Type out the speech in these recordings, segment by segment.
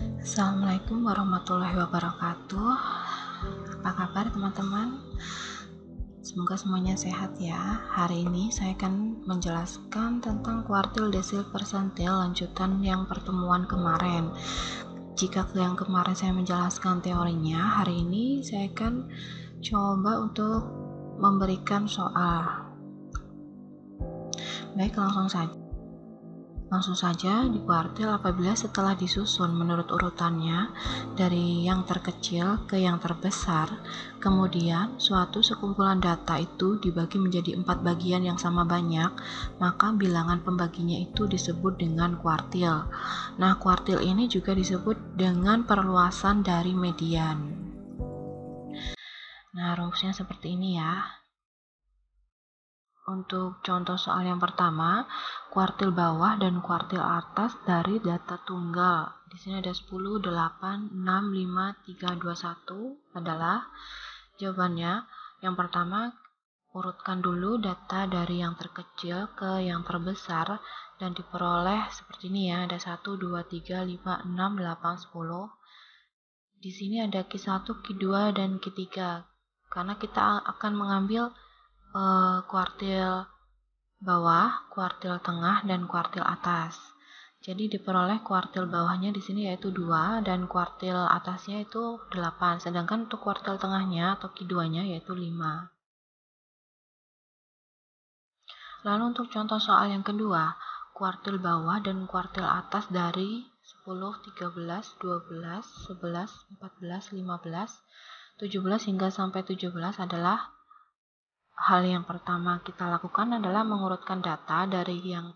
Assalamualaikum warahmatullahi wabarakatuh. Apa kabar teman-teman? Semoga semuanya sehat ya. Hari ini saya akan menjelaskan tentang kuartil, desil, persentil lanjutan yang pertemuan kemarin. Jika yang kemarin saya menjelaskan teorinya, hari ini saya akan coba untuk memberikan soal. Baik, langsung saja di kuartil apabila setelah disusun menurut urutannya dari yang terkecil ke yang terbesar, kemudian suatu sekumpulan data itu dibagi menjadi 4 bagian yang sama banyak, maka bilangan pembaginya itu disebut dengan kuartil. Nah, kuartil ini juga disebut dengan perluasan dari median. Nah, rumusnya seperti ini ya. Untuk contoh soal yang pertama, kuartil bawah dan kuartil atas dari data tunggal. Di sini ada 10, 8, 6, 5, 3, 2, 1 adalah jawabannya. Yang pertama, urutkan dulu data dari yang terkecil ke yang terbesar dan diperoleh seperti ini ya. Ada 1, 2, 3, 5, 6, 8, 10. Di sini ada Q1, Q2, dan Q3. Karena kita akan mengambil kuartil bawah, kuartil tengah, dan kuartil atas. Jadi diperoleh kuartil bawahnya di sini yaitu 2 dan kuartil atasnya itu 8. Sedangkan untuk kuartil tengahnya atau Q2-nya yaitu 5. Lalu untuk contoh soal yang kedua, kuartil bawah dan kuartil atas dari 10, 13, 12, 11, 14, 15, 17 hingga sampai 17 adalah hal yang pertama kita lakukan adalah mengurutkan data dari yang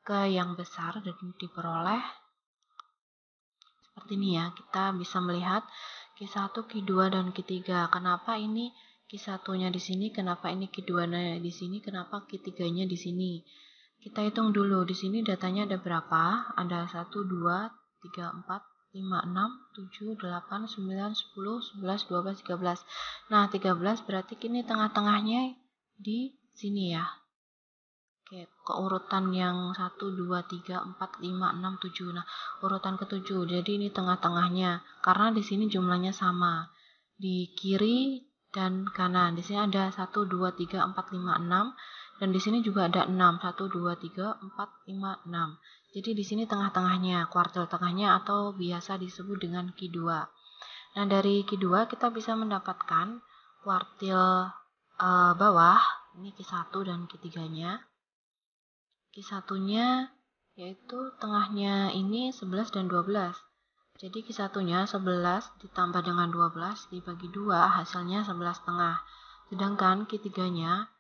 ke yang besar dan diperoleh seperti ini ya. Kita bisa melihat Q1, Q2, dan Q3. Kenapa ini Q1-nya di sini, kenapa ini Q2-nya di sini, kenapa Q3-nya di sini. Kita hitung dulu, di sini datanya ada berapa? Ada 1, 2, 3, 4, 5, 6, 7, 8, 9, 10, 11, 12, 13. Nah, 13 berarti ini tengah-tengahnya di sini ya. Oke, keurutan yang 1, 2, 3, 4, 5, 6, 7. Nah, urutan ke-7. Jadi ini tengah-tengahnya. Karena di sini jumlahnya sama. Di kiri dan kanan. Di sini ada 1, 2, 3, 4, 5, 6. Dan di sini juga ada 6. 1, 2, 3, 4, 5, 6. Jadi di sini tengah-tengahnya, kuartil tengahnya atau biasa disebut dengan Q2. Nah, dari Q2 kita bisa mendapatkan kuartil bawah. Ini Q1 dan Q3-nya. Q1-nya yaitu tengahnya ini 11 dan 12. Jadi Q1-nya 11 ditambah dengan 12 dibagi 2 hasilnya 11 setengah. Sedangkan Q3-nya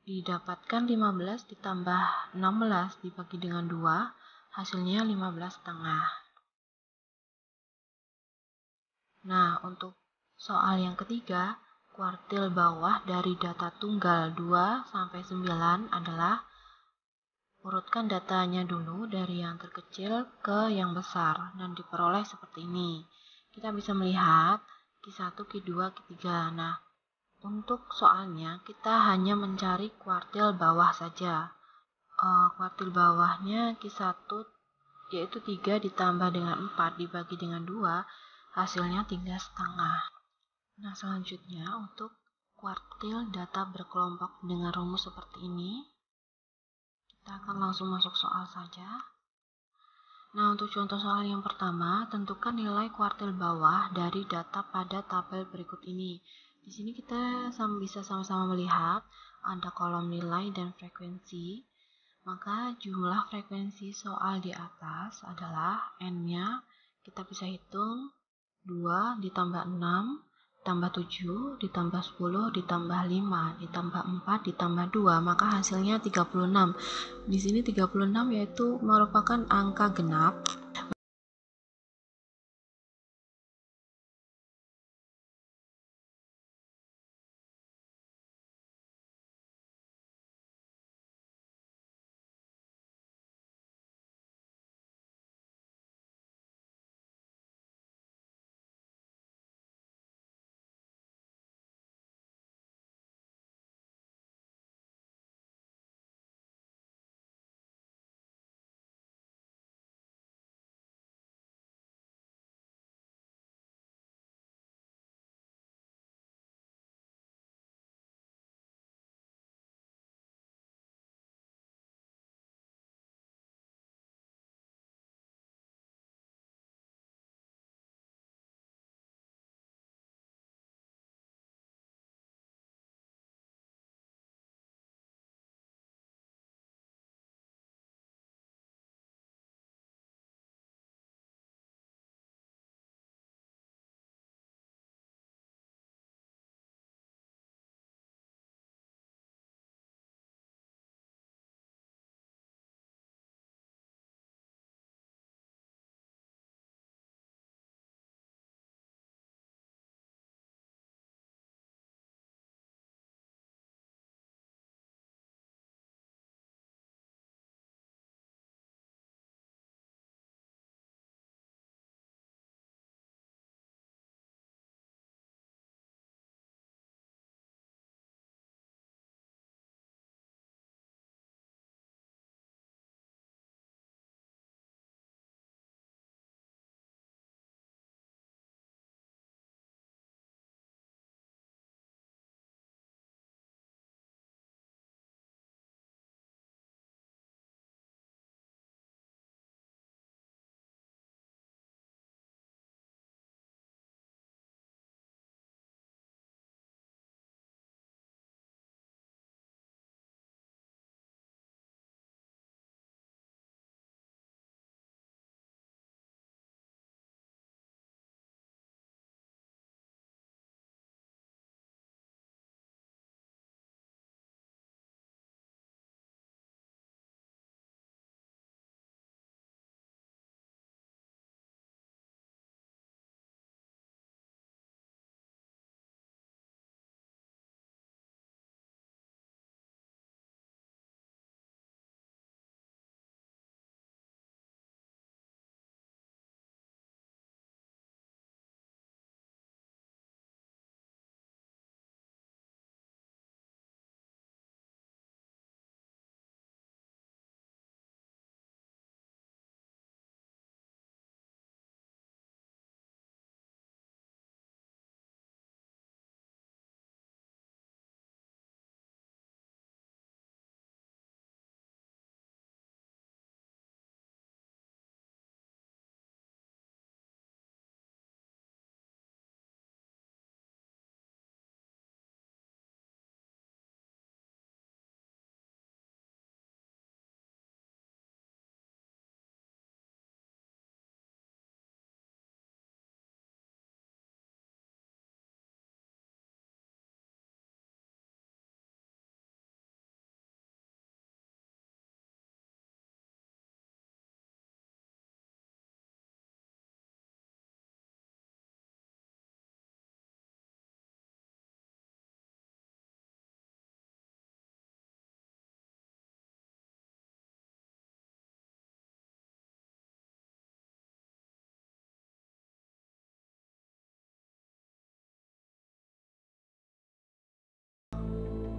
didapatkan 15 ditambah 16 dibagi dengan 2 hasilnya 15 setengah. Nah, untuk soal yang ketiga, kuartil bawah dari data tunggal 2 sampai 9 adalah urutkan datanya dulu dari yang terkecil ke yang besar dan diperoleh seperti ini. Kita bisa melihat Q1, Q2, Q3. Nah, untuk soalnya kita hanya mencari kuartil bawah saja. Kuartil bawahnya Q1 yaitu 3 ditambah dengan 4 dibagi dengan 2 hasilnya 3 setengah. Nah, selanjutnya untuk kuartil data berkelompok dengan rumus seperti ini. Kita akan langsung masuk soal saja. Nah, untuk contoh soal yang pertama, tentukan nilai kuartil bawah dari data pada tabel berikut ini. Di sini kita bisa sama-sama melihat ada kolom nilai dan frekuensi. Maka jumlah frekuensi soal di atas adalah N-nya, kita bisa hitung 2 ditambah 6 ditambah 7, ditambah 10, ditambah 5, ditambah 4, ditambah 2, maka hasilnya 36. Di sini 36 yaitu merupakan angka genap.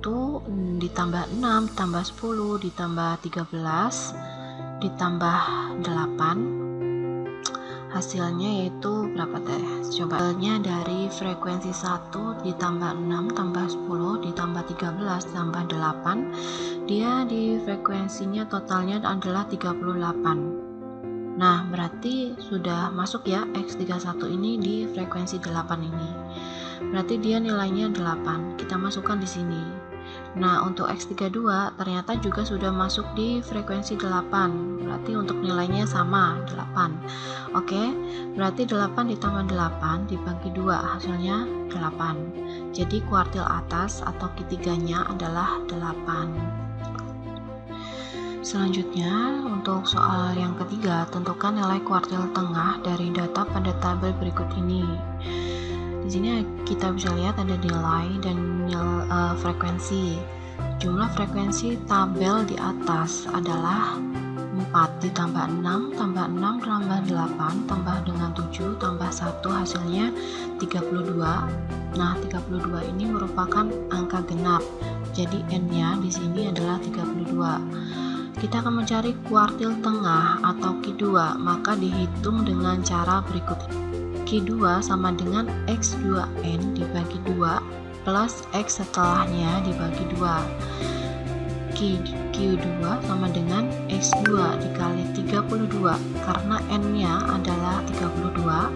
itu ditambah 6, ditambah 10, ditambah 13, ditambah 8. Hasilnya yaitu berapa teh? Coba hasilnya dari frekuensi 1 ditambah 6 tambah 10 ditambah 13 tambah 8, dia di frekuensinya totalnya adalah 38. Nah, berarti sudah masuk ya X31 ini di frekuensi 8 ini. Berarti dia nilainya 8. Kita masukkan di sini. Nah, untuk X32 ternyata juga sudah masuk di frekuensi 8. Berarti untuk nilainya sama, 8. Oke, berarti 8 ditambah 8 dibagi 2 hasilnya 8. Jadi kuartil atas atau Q3-nya adalah 8. Selanjutnya, untuk soal yang ketiga, tentukan nilai kuartil tengah dari data pada tabel berikut ini. Di sini kita bisa lihat ada nilai dan frekuensi. Jumlah frekuensi tabel di atas adalah 4 ditambah 6 tambah 6 tambah 8 tambah dengan 7 tambah 1 hasilnya 32. Nah, 32 ini merupakan angka genap. Jadi N-nya di sini adalah 32. Kita akan mencari kuartil tengah atau Q2, maka dihitung dengan cara berikut. Q2 sama dengan X2N dibagi 2 plus X setelahnya dibagi 2. Q2 sama dengan X2 dikali 32, karena N-nya adalah 32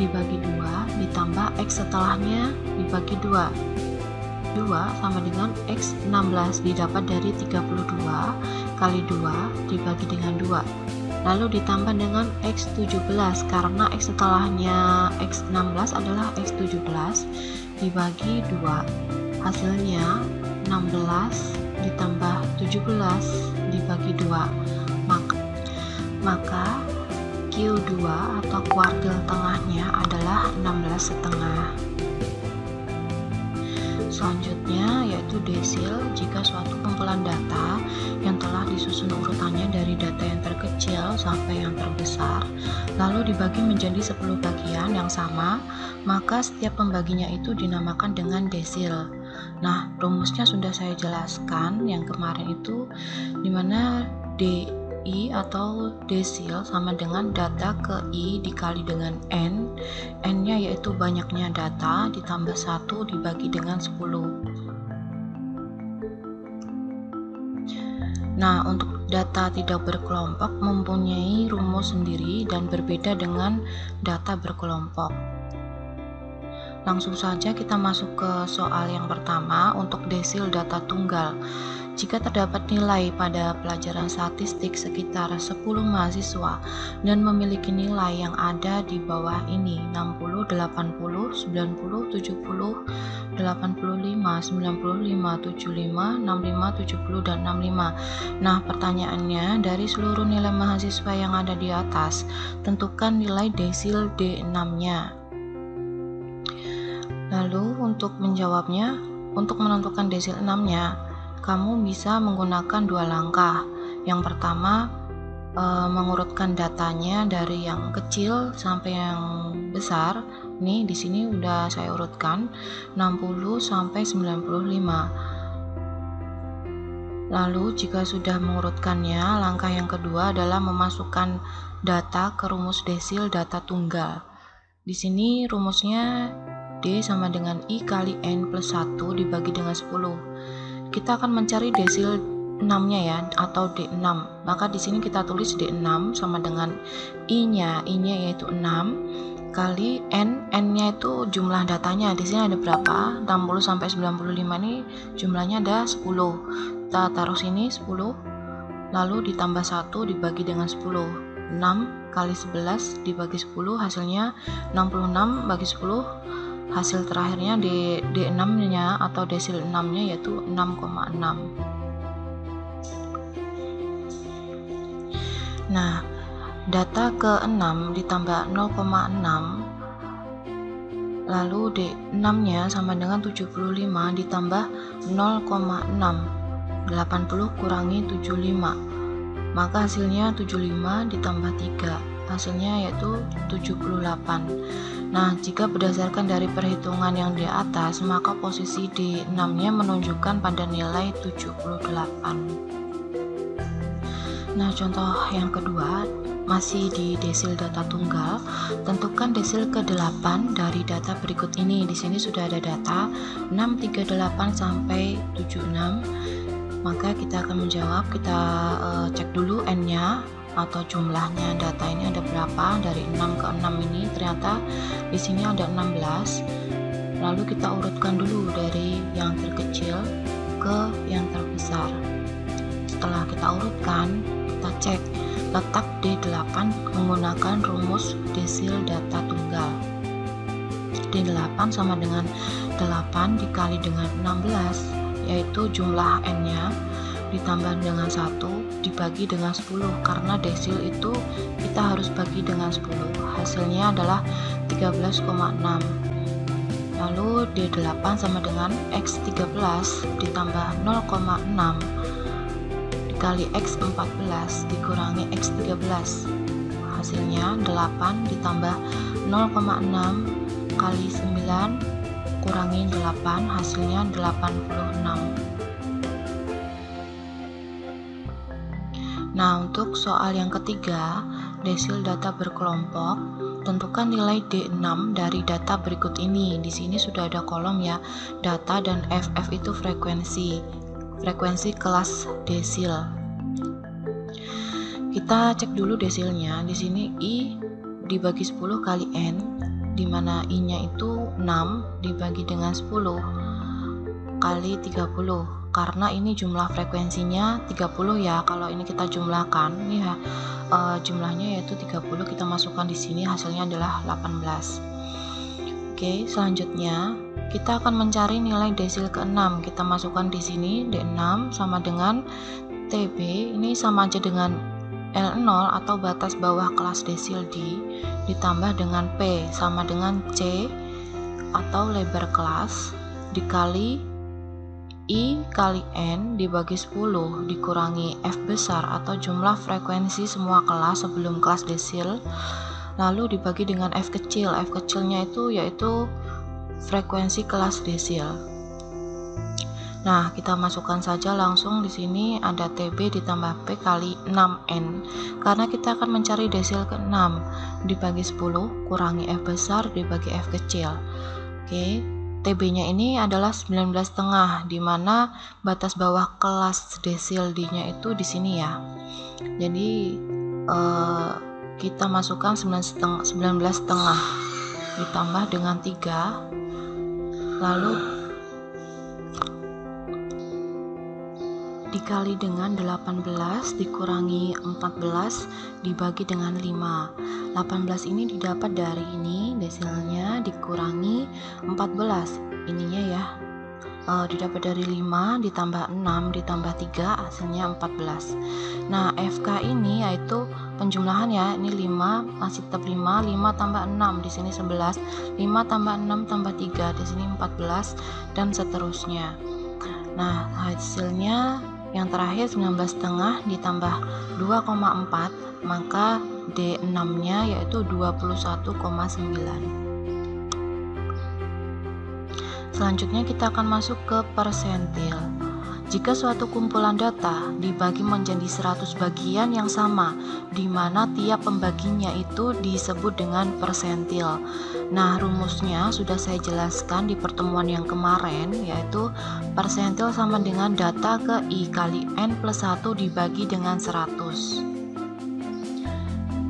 dibagi 2 ditambah X setelahnya dibagi 2. 2 sama dengan X16 didapat dari 32 kali 2 dibagi dengan 2, lalu ditambah dengan X17 karena X setelahnya X16 adalah X17 dibagi 2, hasilnya 16 ditambah 17 dibagi 2, maka Q2 atau kuartil tengahnya adalah 16,5. Selanjutnya yaitu desil. Jika suatu kumpulan data yang telah disusun urutannya dari data yang terkecil sampai yang terbesar lalu dibagi menjadi 10 bagian yang sama, maka setiap pembaginya itu dinamakan dengan desil. Nah, rumusnya sudah saya jelaskan yang kemarin itu, dimana DI atau desil sama dengan data ke I dikali dengan N. N-nya yaitu banyaknya data ditambah 1 dibagi dengan 10. Nah, untuk data tidak berkelompok mempunyai rumus sendiri dan berbeda dengan data berkelompok. Langsung saja kita masuk ke soal yang pertama untuk desil data tunggal. Jika terdapat nilai pada pelajaran statistik sekitar 10 mahasiswa dan memiliki nilai yang ada di bawah ini 60, 80, 90, 70, 85, 95, 75, 65, 70, dan 65. Nah, pertanyaannya, dari seluruh nilai mahasiswa yang ada di atas, tentukan nilai desil D6-nya. Lalu untuk menjawabnya, untuk menentukan desil 6-nya, kamu bisa menggunakan 2 langkah. Yang pertama, mengurutkan datanya dari yang kecil sampai yang besar. Nih di sini udah saya urutkan 60 sampai 95. Lalu jika sudah mengurutkannya, langkah yang kedua adalah memasukkan data ke rumus desil data tunggal. Di sini rumusnya D sama dengan I kali N plus 1 dibagi dengan 10. Kita akan mencari desil 6-nya ya, atau D6. Maka di sini kita tulis D6 sama dengan I-nya yaitu 6 kali N-nya itu jumlah datanya. Di sini ada berapa? 60 sampai 95 ini jumlahnya ada 10. Kita taruh sini 10, lalu ditambah 1 dibagi dengan 10. 6 kali 11 dibagi 10 hasilnya 66 bagi 10. Hasil terakhirnya D6-nya atau desil 6-nya yaitu 6,6. Nah, data ke-6 ditambah 0,6, lalu D6-nya sama dengan 75 ditambah 0,6. 80 kurangi 75. Maka hasilnya 75 ditambah 3. Hasilnya yaitu 78. Nah, jika berdasarkan dari perhitungan yang di atas, maka posisi D6-nya menunjukkan pada nilai 78. Nah, contoh yang kedua masih di desil data tunggal. Tentukan desil ke-8 dari data berikut ini. Di sini sudah ada data 638 sampai 76. Maka kita akan menjawab, kita cek dulu n-nya atau jumlahnya data ini ada berapa. Dari 6 ke 6 ini ternyata di sini ada 16. Lalu kita urutkan dulu dari yang terkecil ke yang terbesar. Setelah kita urutkan, kita cek letak D8 menggunakan rumus desil data tunggal. D8 sama dengan 8 dikali dengan 16, yaitu jumlah n-nya ditambah dengan 1 dibagi dengan 10, karena desil itu kita harus bagi dengan 10. Hasilnya adalah 13,6. Lalu D8 sama dengan X13 ditambah 0,6 dikali X14 dikurangi X13. Hasilnya 8 ditambah 0,6 kali 9 kurangi 8, hasilnya 86. Nah, untuk soal yang ketiga, desil data berkelompok, tentukan nilai D6 dari data berikut ini. Di sini sudah ada kolom ya, data, dan FF itu frekuensi kelas desil. Kita cek dulu desilnya. Di sini I dibagi 10 kali N, di mana I-nya itu 6 dibagi dengan 10 kali 30. Karena ini jumlah frekuensinya 30 ya. Kalau ini kita jumlahkan, ini ya, jumlahnya yaitu 30, kita masukkan di sini, hasilnya adalah 18. Oke, selanjutnya kita akan mencari nilai desil ke-6. Kita masukkan di sini D6 sama dengan TB, ini sama aja dengan L0 atau batas bawah kelas desil D ditambah dengan P sama dengan C atau lebar kelas dikali I kali N dibagi 10 dikurangi F besar atau jumlah frekuensi semua kelas sebelum kelas desil, lalu dibagi dengan F kecil. F kecilnya itu yaitu frekuensi kelas desil. Nah, kita masukkan saja langsung. Di sini ada TB ditambah P kali 6N. Karena kita akan mencari desil ke-6, dibagi 10 kurangi F besar dibagi F kecil. Oke, TB-nya ini adalah 19,5, di mana batas bawah kelas desil D-nya itu di sini ya. Jadi kita masukkan 19,5 ditambah dengan 3, lalu dikali dengan 18 dikurangi 14 dibagi dengan 5. 18 ini didapat dari ini, desilnya dikurangi 14 ininya ya, didapat dari 5 ditambah 6 ditambah 3, hasilnya 14. Nah, FK ini yaitu penjumlahan ya, ini 5 masih tetap 5 tambah 6, di sini 11, 5 tambah 6 tambah 3, di sini 14, dan seterusnya. Nah, hasilnya yang terakhir 19,5 ditambah 2,4, maka D6-nya yaitu 21,9. Selanjutnya kita akan masuk ke persentil. Jika suatu kumpulan data dibagi menjadi 100 bagian yang sama, di mana tiap pembaginya itu disebut dengan persentil. Nah, rumusnya sudah saya jelaskan di pertemuan yang kemarin, yaitu persentil sama dengan data ke I kali N plus 1 dibagi dengan 100.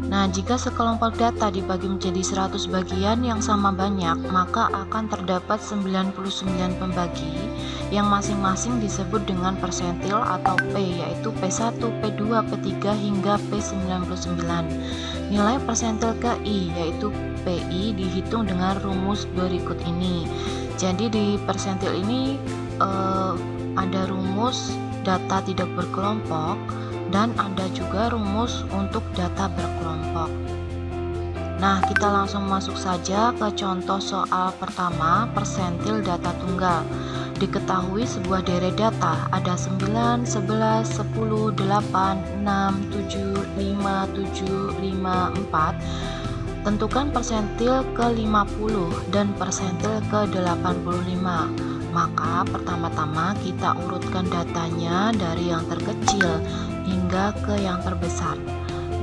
Nah, jika sekelompok data dibagi menjadi 100 bagian yang sama banyak, maka akan terdapat 99 pembagi yang masing-masing disebut dengan persentil atau P, yaitu P1, P2, P3 hingga P99. Nilai persentil ke I, yaitu PI, dihitung dengan rumus berikut ini. Jadi di persentil ini ada rumus data tidak berkelompok, dan ada juga rumus untuk data berkelompok. Nah, kita langsung masuk saja ke contoh soal pertama, persentil data tunggal. Diketahui sebuah deret data ada 9, 11, 10, 8, 6, 7, 5, 7, 5, 4 Tentukan persentil ke-50 dan persentil ke-85. Maka pertama-tama kita urutkan datanya dari yang terkecil hingga ke yang terbesar.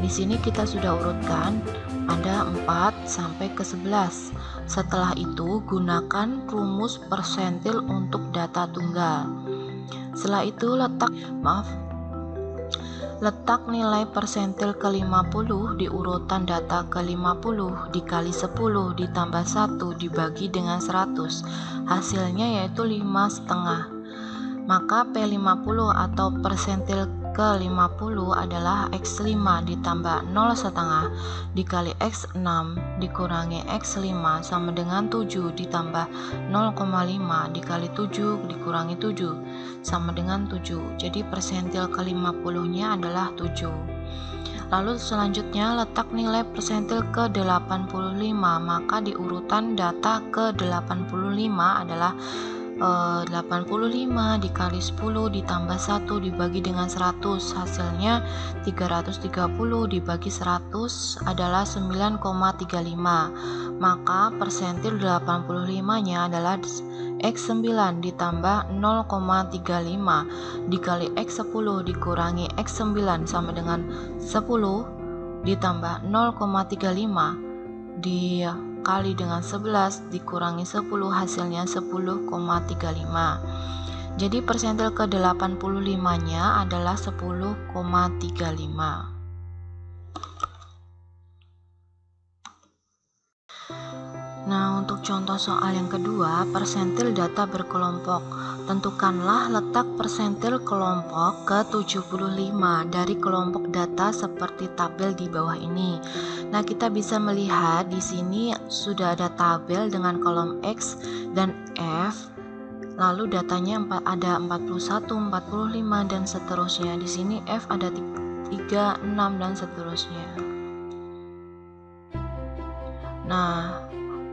Di sini kita sudah urutkan ada 4 sampai ke 11. Setelah itu gunakan rumus persentil untuk data tunggal. Setelah itu letak nilai persentil ke-50 di urutan data ke-50 dikali 10 ditambah 1 dibagi dengan 100. Hasilnya yaitu 5,5. Maka P50 atau persentil ke-50 adalah X5 ditambah 0,5 dikali X6 dikurangi X5 sama dengan 7 ditambah 0,5 dikali 7 dikurangi 7 sama dengan 7. Jadi persentil ke-50 nya adalah 7. Lalu selanjutnya letak nilai persentil ke-85. Maka di urutan data ke-85 adalah 85 dikali 10 ditambah 1 dibagi dengan 100. Hasilnya 330 dibagi 100 adalah 9,35. Maka persentil 85 nya adalah X9 ditambah 0,35 dikali X10 dikurangi X9 sama dengan 10 ditambah 0,35 dikali dengan 11 dikurangi 10 hasilnya 10,35. Jadi persentil ke-85 nya adalah 10,35. Nah, untuk contoh soal yang kedua, persentil data berkelompok. Tentukanlah letak persentil kelompok ke-75 dari kelompok data seperti tabel di bawah ini. Nah, kita bisa melihat di sini sudah ada tabel dengan kolom X dan F. Lalu datanya ada 41, 45 dan seterusnya. Di sini F ada 3, 6 dan seterusnya. Nah,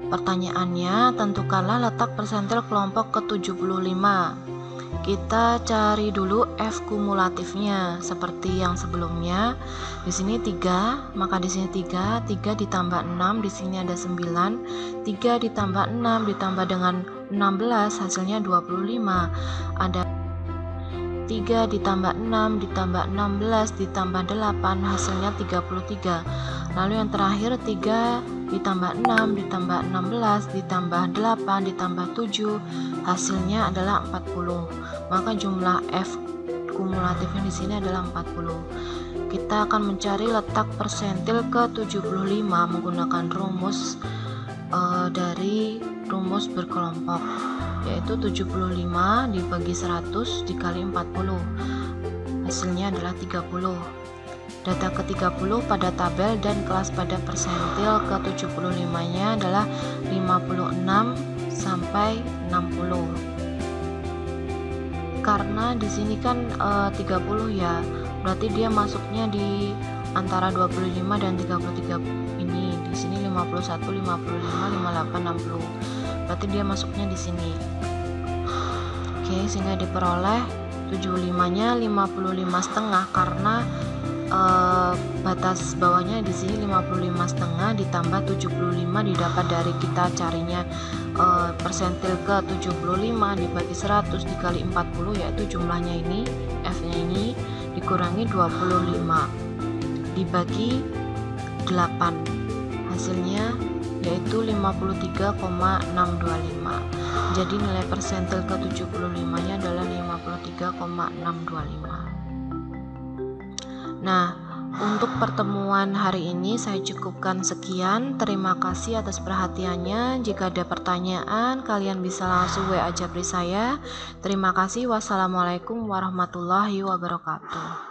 pertanyaannya, tentukanlah letak persentil kelompok ke-75. Kita cari dulu F kumulatifnya seperti yang sebelumnya. Di sini 3, maka di sini 3 ditambah 6, di sini ada 9. 3 ditambah 6 ditambah dengan 16 hasilnya 25. Ada 3 ditambah 6 ditambah 16 ditambah 8 hasilnya 33. Lalu yang terakhir 3 ditambah 6 ditambah 16 ditambah 8 ditambah 7 hasilnya adalah 40. Maka jumlah F kumulatifnya di sini adalah 40. Kita akan mencari letak persentil ke-75 menggunakan rumus dari rumus berkelompok, yaitu 75 dibagi 100 dikali 40. Hasilnya adalah 30. Data ke-30 pada tabel dan kelas pada persentil ke-75 nya adalah 56 sampai 60. Karena di sini kan 30 ya, berarti dia masuknya di antara 25 dan 33 ini. Di sini 51, 55, 58, 60. Berarti dia masuknya di sini. Oke, sehingga diperoleh 75-nya 55,5 karena batas bawahnya di sini 55,5 ditambah 75 didapat dari kita carinya persentil ke-75 dibagi 100 dikali 40, yaitu jumlahnya ini F-nya ini dikurangi 25 dibagi 8, hasilnya yaitu 53,625. Jadi nilai persentil ke-75 nya adalah 53,625. Nah, untuk pertemuan hari ini saya cukupkan sekian. Terima kasih atas perhatiannya. Jika ada pertanyaan, kalian bisa langsung WA Japri saya. Terima kasih. Wassalamualaikum warahmatullahi wabarakatuh.